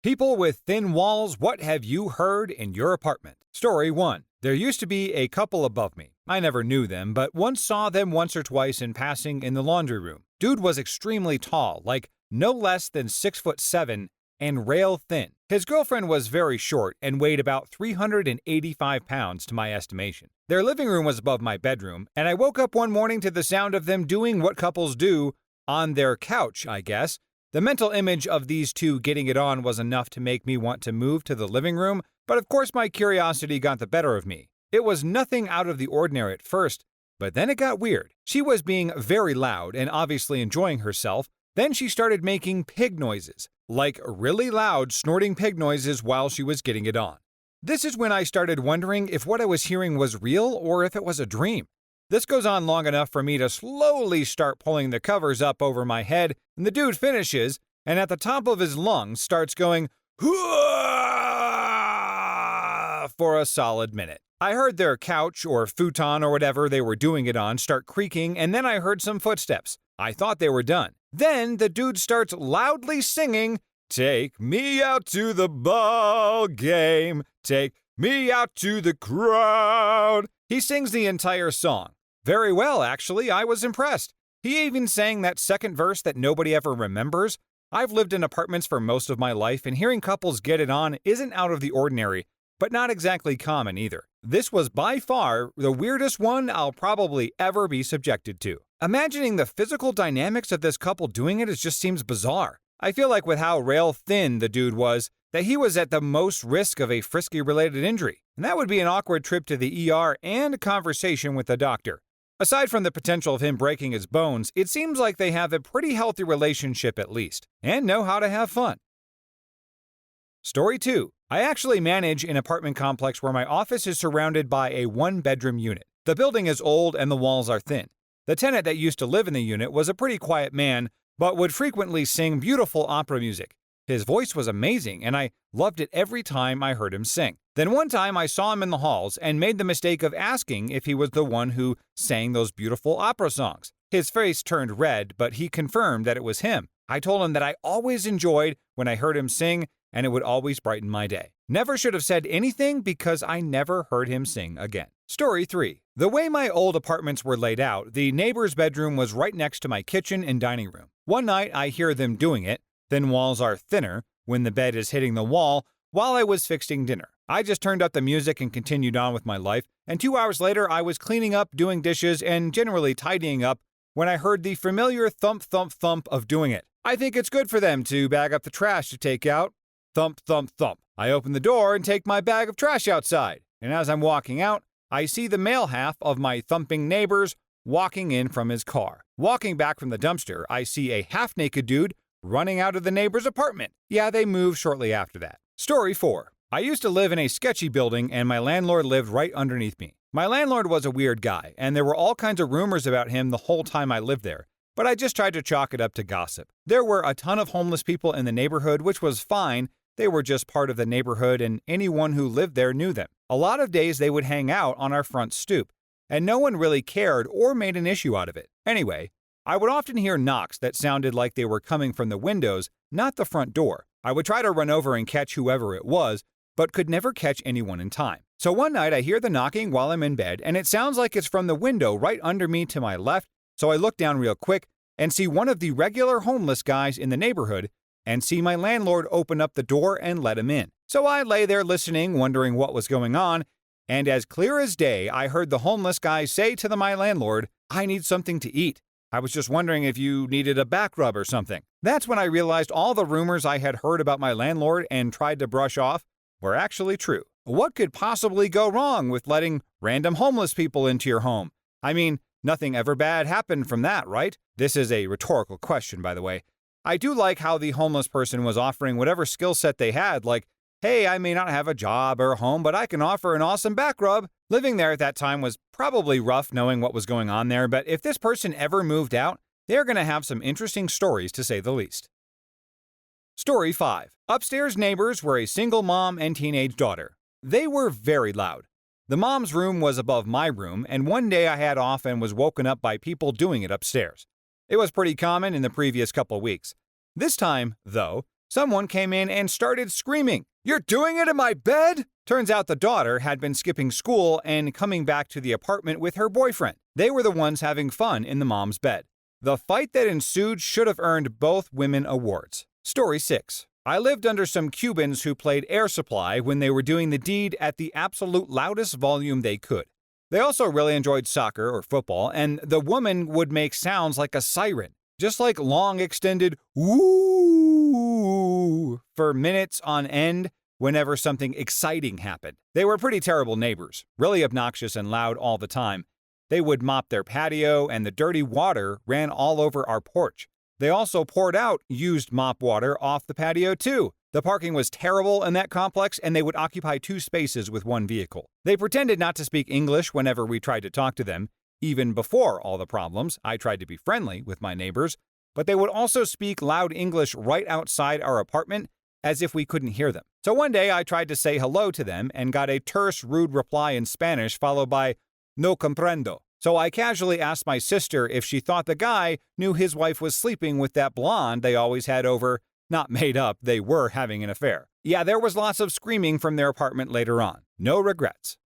People with thin walls, what have you heard in your apartment? Story 1. There used to be a couple above me. I never knew them, but once saw them once or twice in passing in the laundry room. Dude was extremely tall, like no less than 6'7", and rail thin. His girlfriend was very short and weighed about 385 pounds to my estimation. Their living room was above my bedroom, and I woke up one morning to the sound of them doing what couples do on their couch, I guess. The mental image of these two getting it on was enough to make me want to move to the living room, but of course my curiosity got the better of me. It was nothing out of the ordinary at first, but then it got weird. She was being very loud and obviously enjoying herself. Then she started making pig noises, like really loud snorting pig noises while she was getting it on. This is when I started wondering if what I was hearing was real or if it was a dream. This goes on long enough for me to slowly start pulling the covers up over my head, and the dude finishes, and at the top of his lungs starts going, "Hooah!" for a solid minute. I heard their couch or futon or whatever they were doing it on start creaking, and then I heard some footsteps. I thought they were done. Then the dude starts loudly singing, "Take me out to the ball game, take me out to the crowd." He sings the entire song. Very well, actually, I was impressed. He even sang that second verse that nobody ever remembers. I've lived in apartments for most of my life, and hearing couples get it on isn't out of the ordinary, but not exactly common either. This was by far the weirdest one I'll probably ever be subjected to. Imagining the physical dynamics of this couple doing it just seems bizarre. I feel like with how rail thin the dude was, that he was at the most risk of a Frisky-related injury, and that would be an awkward trip to the ER and a conversation with the doctor. Aside from the potential of him breaking his bones, it seems like they have a pretty healthy relationship at least, and know how to have fun. Story 2. I actually manage an apartment complex where my office is surrounded by a one-bedroom unit. The building is old and the walls are thin. The tenant that used to live in the unit was a pretty quiet man, but would frequently sing beautiful opera music. His voice was amazing, and I loved it every time I heard him sing. Then one time I saw him in the halls and made the mistake of asking if he was the one who sang those beautiful opera songs. His face turned red, but he confirmed that it was him. I told him that I always enjoyed when I heard him sing, and it would always brighten my day. Never should have said anything because I never heard him sing again. Story 3. The way my old apartments were laid out, the neighbor's bedroom was right next to my kitchen and dining room. One night I hear them doing it. Thin walls are thinner when the bed is hitting the wall while I was fixing dinner. I just turned up the music and continued on with my life, and 2 hours later I was cleaning up, doing dishes, and generally tidying up when I heard the familiar thump thump thump of doing it. I think it's good for them to bag up the trash to take out. Thump thump thump. I open the door and take my bag of trash outside, and as I'm walking out, I see the male half of my thumping neighbors walking in from his car. Walking back from the dumpster, I see a half-naked dude running out of the neighbor's apartment. Yeah, they moved shortly after that. Story 4. I used to live in a sketchy building, and my landlord lived right underneath me. My landlord was a weird guy, and there were all kinds of rumors about him the whole time I lived there, but I just tried to chalk it up to gossip. There were a ton of homeless people in the neighborhood, which was fine. They were just part of the neighborhood, and anyone who lived there knew them. A lot of days they would hang out on our front stoop, and no one really cared or made an issue out of it. Anyway, I would often hear knocks that sounded like they were coming from the windows, not the front door. I would try to run over and catch whoever it was, but could never catch anyone in time. So one night I hear the knocking while I'm in bed, and it sounds like it's from the window right under me to my left, so I look down real quick and see one of the regular homeless guys in the neighborhood and see my landlord open up the door and let him in. So I lay there listening, wondering what was going on, and as clear as day, I heard the homeless guy say to my landlord, "I need something to eat. I was just wondering if you needed a back rub or something." That's when I realized all the rumors I had heard about my landlord and tried to brush off were actually true. What could possibly go wrong with letting random homeless people into your home? I mean, nothing ever bad happened from that, right? This is a rhetorical question, by the way. I do like how the homeless person was offering whatever skill set they had, like, "Hey, I may not have a job or a home, but I can offer an awesome back rub." Living there at that time was probably rough knowing what was going on there, but if this person ever moved out, they're going to have some interesting stories to say the least. Story 5. Upstairs neighbors were a single mom and teenage daughter. They were very loud. The mom's room was above my room, and one day I had off and was woken up by people doing it upstairs. It was pretty common in the previous couple weeks. This time, though, Someone came in and started screaming, "You're doing it in my bed?" Turns out the daughter had been skipping school and coming back to the apartment with her boyfriend. They were the ones having fun in the mom's bed. The fight that ensued should have earned both women awards. Story 6. I lived under some Cubans who played air supply when they were doing the deed at the absolute loudest volume they could. They also really enjoyed soccer or football, and the woman would make sounds like a siren, just like long extended "woo" for minutes on end whenever something exciting happened. They were pretty terrible neighbors, really obnoxious and loud all the time. They would mop their patio, and the dirty water ran all over our porch. They also poured out used mop water off the patio too. The parking was terrible in that complex, and they would occupy 2 spaces with 1 vehicle. They pretended not to speak English whenever we tried to talk to them. Even before all the problems, I tried to be friendly with my neighbors, but they would also speak loud English right outside our apartment as if we couldn't hear them. So one day I tried to say hello to them and got a terse, rude reply in Spanish followed by "no comprendo." So I casually asked my sister if she thought the guy knew his wife was sleeping with that blonde they always had over. Not made up, they were having an affair. Yeah, there was lots of screaming from their apartment later on. No regrets.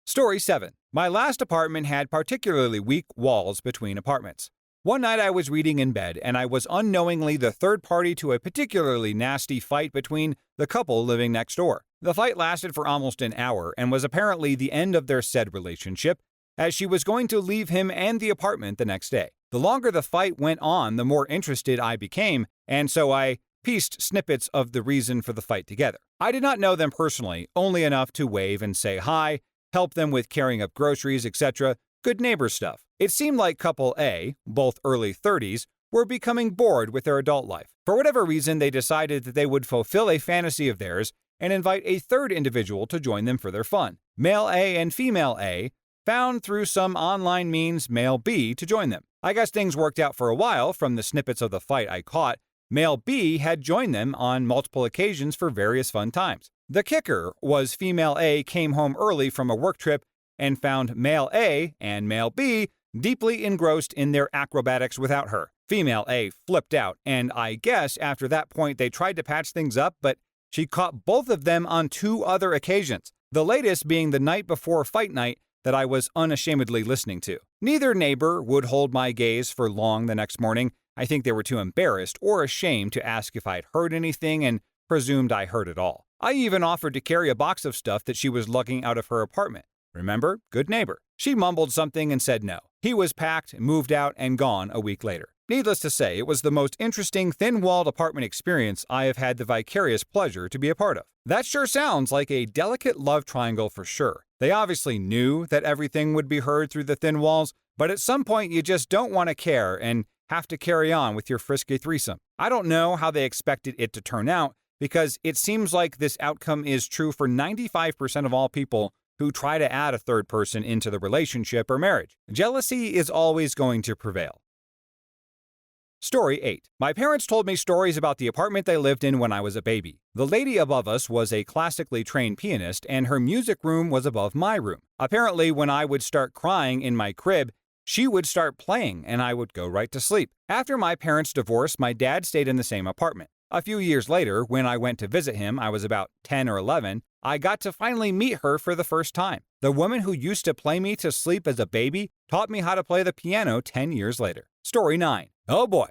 Story 7. My last apartment had particularly weak walls between apartments. One night I was reading in bed, and I was unknowingly the third party to a particularly nasty fight between the couple living next door. The fight lasted for almost an hour and was apparently the end of their said relationship, as she was going to leave him and the apartment the next day. The longer the fight went on, the more interested I became, and so I pieced snippets of the reason for the fight together. I did not know them personally, only enough to wave and say hi, help them with carrying up groceries, etc., good neighbor stuff. It seemed like couple A, both early 30s, were becoming bored with their adult life. For whatever reason, they decided that they would fulfill a fantasy of theirs and invite a third individual to join them for their fun. Male A and female A found through some online means male B to join them. I guess things worked out for a while. From the snippets of the fight I caught, male B had joined them on multiple occasions for various fun times. The kicker was female A came home early from a work trip and found male A and male B deeply engrossed in their acrobatics without her. Female A flipped out, and I guess after that point they tried to patch things up, but she caught both of them on 2 other occasions, the latest being the night before fight night that I was unashamedly listening to. Neither neighbor would hold my gaze for long the next morning. I think they were too embarrassed or ashamed to ask if I'd heard anything and presumed I heard it all. I even offered to carry a box of stuff that she was lugging out of her apartment. Remember? Good neighbor. She mumbled something and said no. He was packed, moved out, and gone a week later. Needless to say, it was the most interesting thin-walled apartment experience I have had the vicarious pleasure to be a part of. That sure sounds like a delicate love triangle for sure. They obviously knew that everything would be heard through the thin walls, but at some point you just don't want to care and have to carry on with your frisky threesome. I don't know how they expected it to turn out, because it seems like this outcome is true for 95% of all people who try to add a third person into the relationship or marriage. Jealousy is always going to prevail. Story 8. My parents told me stories about the apartment they lived in when I was a baby. The lady above us was a classically trained pianist, and her music room was above my room. Apparently, when I would start crying in my crib, she would start playing and I would go right to sleep. After my parents' divorce, my dad stayed in the same apartment. A few years later, when I went to visit him, I was about 10 or 11, I got to finally meet her for the first time. The woman who used to play me to sleep as a baby taught me how to play the piano 10 years later. Story 9. Oh boy.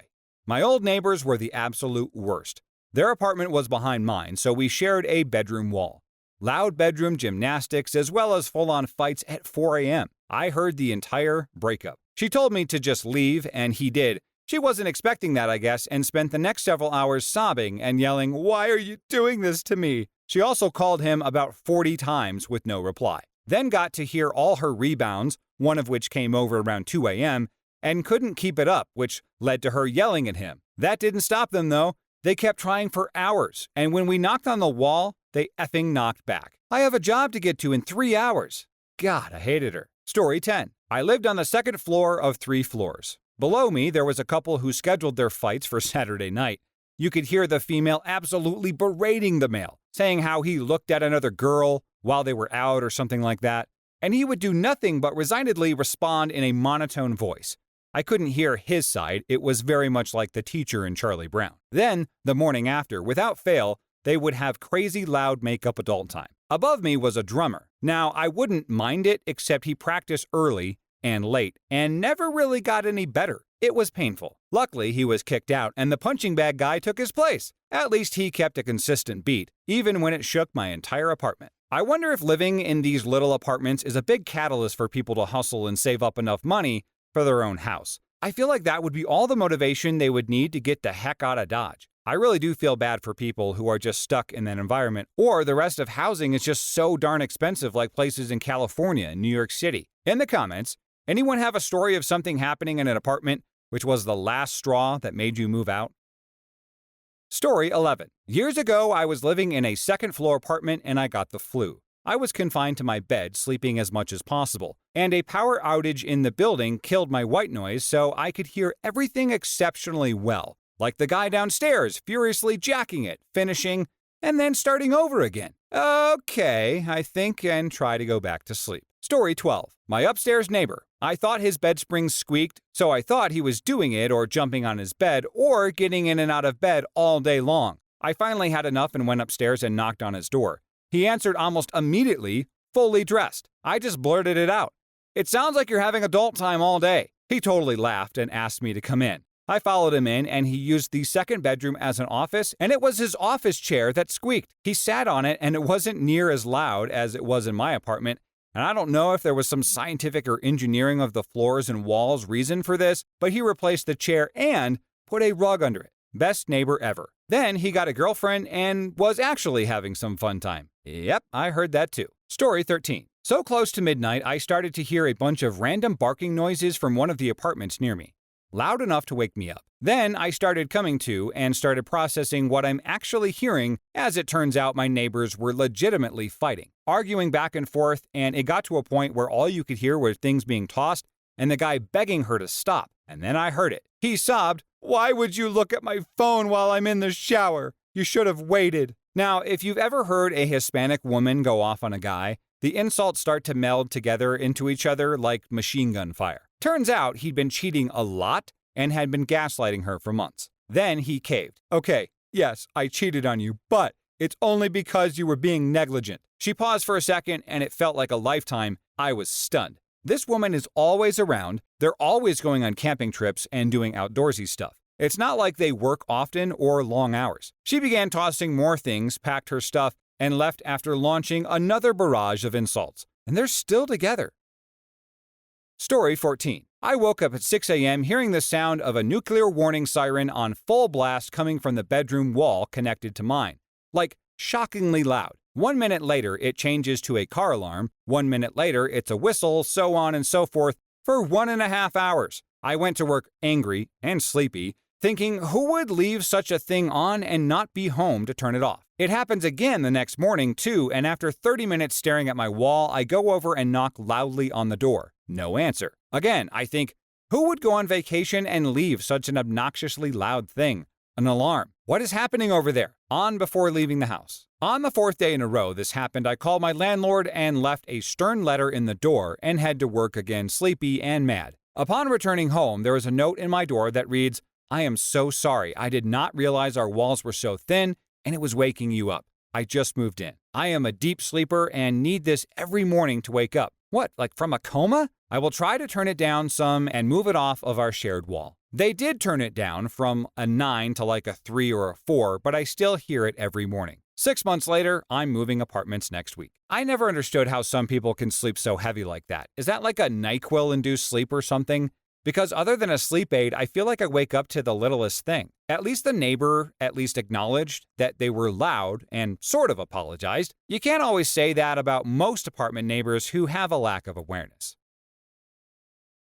My old neighbors were the absolute worst. Their apartment was behind mine, so we shared a bedroom wall. Loud bedroom gymnastics as well as full-on fights at 4 a.m. I heard the entire breakup. She told me to just leave, and he did. She wasn't expecting that, I guess, and spent the next several hours sobbing and yelling, "Why are you doing this to me?" She also called him about 40 times with no reply. Then got to hear all her rebounds, one of which came over around 2 a.m., and couldn't keep it up, which led to her yelling at him. That didn't stop them, though. They kept trying for hours, and when we knocked on the wall, they effing knocked back. I have a job to get to in 3 hours. God, I hated her. Story 10. I lived on the second floor of 3 floors. Below me, there was a couple who scheduled their fights for Saturday night. You could hear the female absolutely berating the male, saying how he looked at another girl while they were out or something like that, and he would do nothing but resignedly respond in a monotone voice. I couldn't hear his side, it was very much like the teacher in Charlie Brown. Then, the morning after, without fail, they would have crazy loud makeup adult time. Above me was a drummer. Now, I wouldn't mind it, except he practiced early and late, and never really got any better. It was painful. Luckily, he was kicked out, and the punching bag guy took his place. At least he kept a consistent beat, even when it shook my entire apartment. I wonder if living in these little apartments is a big catalyst for people to hustle and save up enough money for their own house. I feel like that would be all the motivation they would need to get the heck out of Dodge. I really do feel bad for people who are just stuck in that environment, or the rest of housing is just so darn expensive, like places in California and New York City. In the comments, anyone have a story of something happening in an apartment which was the last straw that made you move out? Story 11. Years ago, I was living in a second-floor apartment and I got the flu. I was confined to my bed, sleeping as much as possible, and a power outage in the building killed my white noise so I could hear everything exceptionally well, like the guy downstairs furiously jacking it, finishing, and then starting over again. Okay, I think, and try to go back to sleep. Story 12. My upstairs neighbor. I thought his bed springs squeaked, so I thought he was doing it or jumping on his bed or getting in and out of bed all day long. I finally had enough and went upstairs and knocked on his door. He answered almost immediately, fully dressed. I just blurted it out. "It sounds like you're having adult time all day." He totally laughed and asked me to come in. I followed him in, and he used the second bedroom as an office, and it was his office chair that squeaked. He sat on it, and it wasn't near as loud as it was in my apartment, and I don't know if there was some scientific or engineering of the floors and walls reason for this, but he replaced the chair and put a rug under it. Best neighbor ever. Then he got a girlfriend and was actually having some fun time. Yep, I heard that too. Story 13. So close to midnight, I started to hear a bunch of random barking noises from one of the apartments near me. Loud enough to wake me up. Then I started coming to and started processing what I'm actually hearing. As it turns out, my neighbors were legitimately fighting, arguing back and forth, and it got to a point where all you could hear were things being tossed and the guy begging her to stop. And then I heard it. He sobbed, "Why would you look at my phone while I'm in the shower? You should have waited." Now, if you've ever heard a Hispanic woman go off on a guy, the insults start to meld together into each other like machine gun fire. Turns out he'd been cheating a lot and had been gaslighting her for months. Then he caved. "Okay, yes, I cheated on you, but it's only because you were being negligent." She paused for a second and it felt like a lifetime. I was stunned. This woman is always around. They're always going on camping trips and doing outdoorsy stuff. It's not like they work often or long hours. She began tossing more things, packed her stuff, and left after launching another barrage of insults. And they're still together. Story 14. I woke up at 6 a.m. hearing the sound of a nuclear warning siren on full blast coming from the bedroom wall connected to mine. Like, shockingly loud. 1 minute later, it changes to a car alarm. 1 minute later, it's a whistle, so on and so forth, for 1.5 hours. I went to work angry and sleepy, thinking who would leave such a thing on and not be home to turn it off. It happens again the next morning, too, and after 30 minutes staring at my wall, I go over and knock loudly on the door. No answer. Again, I think, who would go on vacation and leave such an obnoxiously loud thing? An alarm. What is happening over there? On before leaving the house. On the 4th day in a row this happened, I called my landlord and left a stern letter in the door and had to work again, sleepy and mad. Upon returning home, there was a note in my door that reads, "I am so sorry. I did not realize our walls were so thin and it was waking you up. I just moved in. I am a deep sleeper and need this every morning to wake up." What, like from a coma? I will try to turn it down some and move it off of our shared wall. They did turn it down from a 9 to like a 3 or a 4, but I still hear it every morning. 6 months later, I'm moving apartments next week. I never understood how some people can sleep so heavy like that. Is that like a NyQuil-induced sleep or something? Because other than a sleep aid, I feel like I wake up to the littlest thing. At least the neighbor at least acknowledged that they were loud and sort of apologized. You can't always say that about most apartment neighbors who have a lack of awareness.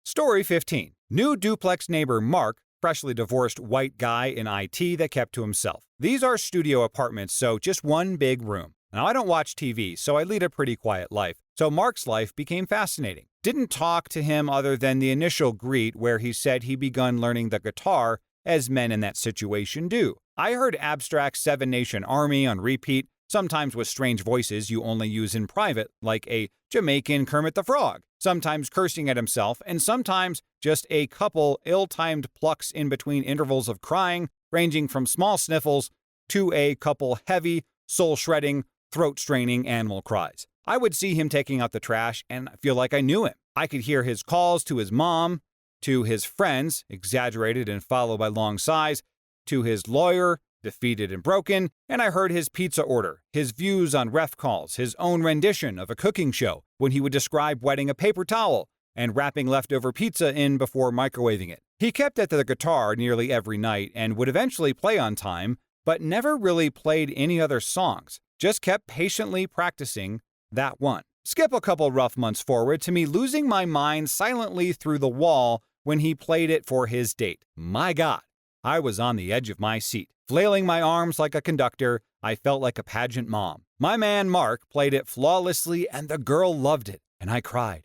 Story 15. New duplex neighbor Mark, freshly divorced white guy in IT that kept to himself. These are studio apartments, so just one big room. Now, I don't watch TV, so I lead a pretty quiet life. So Mark's life became fascinating. Didn't talk to him other than the initial greet where he said he begun learning the guitar, as men in that situation do. I heard Abstract 7 Nation Army on repeat, sometimes with strange voices you only use in private, like a Jamaican Kermit the Frog, sometimes cursing at himself, and sometimes just a couple ill-timed plucks in between intervals of crying, ranging from small sniffles to a couple heavy, soul-shredding, throat-straining animal cries. I would see him taking out the trash and feel like I knew him. I could hear his calls to his mom, to his friends, exaggerated and followed by long sighs, to his lawyer, defeated and broken, and I heard his pizza order, his views on ref calls, his own rendition of a cooking show when he would describe wetting a paper towel and wrapping leftover pizza in before microwaving it. He kept at the guitar nearly every night and would eventually play on time, but never really played any other songs, just kept patiently practicing that one. Skip a couple rough months forward to me losing my mind silently through the wall when he played it for his date. My God, I was on the edge of my seat. Flailing my arms like a conductor, I felt like a pageant mom. My man Mark played it flawlessly and the girl loved it. And I cried,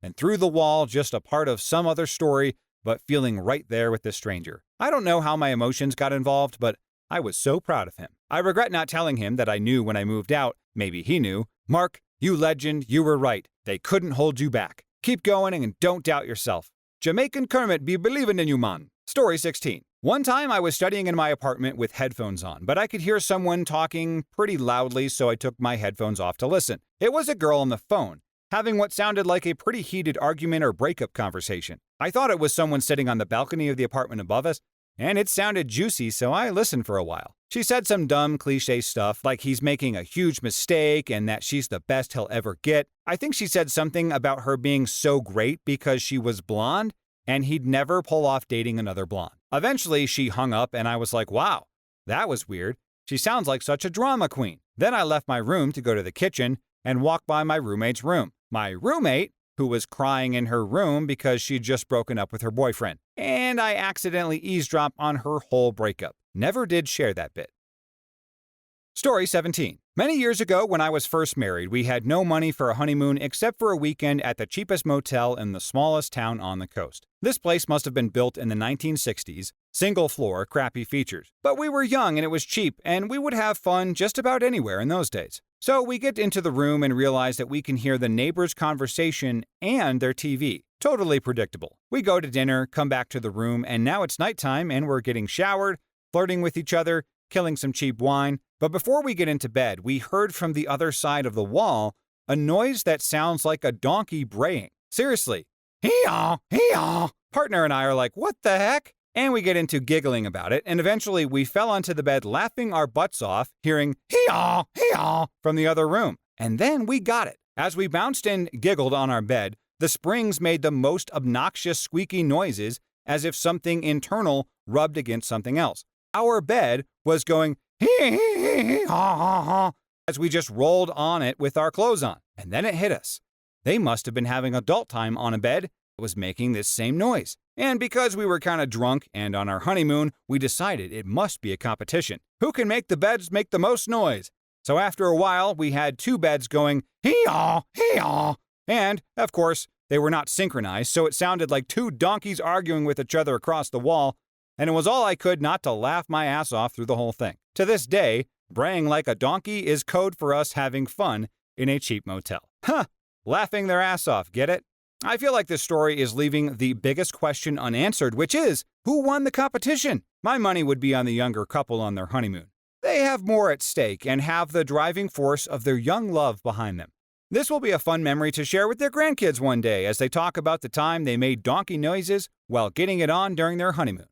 and through the wall, just a part of some other story, but feeling right there with this stranger. I don't know how my emotions got involved, but I was so proud of him. I regret not telling him that I knew when I moved out. Maybe he knew. Mark, you legend, you were right. They couldn't hold you back. Keep going and don't doubt yourself. Jamaican Kermit be believing in you, man. Story 16. One time I was studying in my apartment with headphones on, but I could hear someone talking pretty loudly, so I took my headphones off to listen. It was a girl on the phone, having what sounded like a pretty heated argument or breakup conversation. I thought it was someone sitting on the balcony of the apartment above us, and it sounded juicy, so I listened for a while. She said some dumb cliche stuff like he's making a huge mistake and that she's the best he'll ever get. I think she said something about her being so great because she was blonde and he'd never pull off dating another blonde. Eventually, she hung up and I was like, wow, that was weird. She sounds like such a drama queen. Then I left my room to go to the kitchen and walk by my roommate's room. My roommate, who was crying in her room because she'd just broken up with her boyfriend. And I accidentally eavesdropped on her whole breakup. Never did share that bit. Story 17. Many years ago, when I was first married, we had no money for a honeymoon except for a weekend at the cheapest motel in the smallest town on the coast. This place must have been built in the 1960s, single floor, crappy features. But we were young and it was cheap, and we would have fun just about anywhere in those days. So we get into the room and realize that we can hear the neighbors' conversation and their TV. Totally predictable. We go to dinner, come back to the room, and now it's nighttime and we're getting showered, flirting with each other, killing some cheap wine. But before we get into bed, we heard from the other side of the wall a noise that sounds like a donkey braying. Seriously. Hee-haw, hee-haw. Partner and I are like, what the heck? And we get into giggling about it, and eventually we fell onto the bed laughing our butts off, hearing hee-haw, hee-haw from the other room. And then we got it. As we bounced and giggled on our bed, the springs made the most obnoxious squeaky noises as if something internal rubbed against something else. Our bed was going hee-haw as we just rolled on it with our clothes on. And then it hit us. They must have been having adult time on a bed that was making this same noise. And because we were kind of drunk and on our honeymoon, we decided it must be a competition. Who can make the beds make the most noise? So after a while, we had two beds going hee-haw, hee-haw. And, of course, they were not synchronized, so it sounded like two donkeys arguing with each other across the wall, and it was all I could not to laugh my ass off through the whole thing. To this day, braying like a donkey is code for us having fun in a cheap motel. Huh, laughing their ass off, get it? I feel like this story is leaving the biggest question unanswered, which is, who won the competition? My money would be on the younger couple on their honeymoon. They have more at stake and have the driving force of their young love behind them. This will be a fun memory to share with their grandkids one day as they talk about the time they made donkey noises while getting it on during their honeymoon.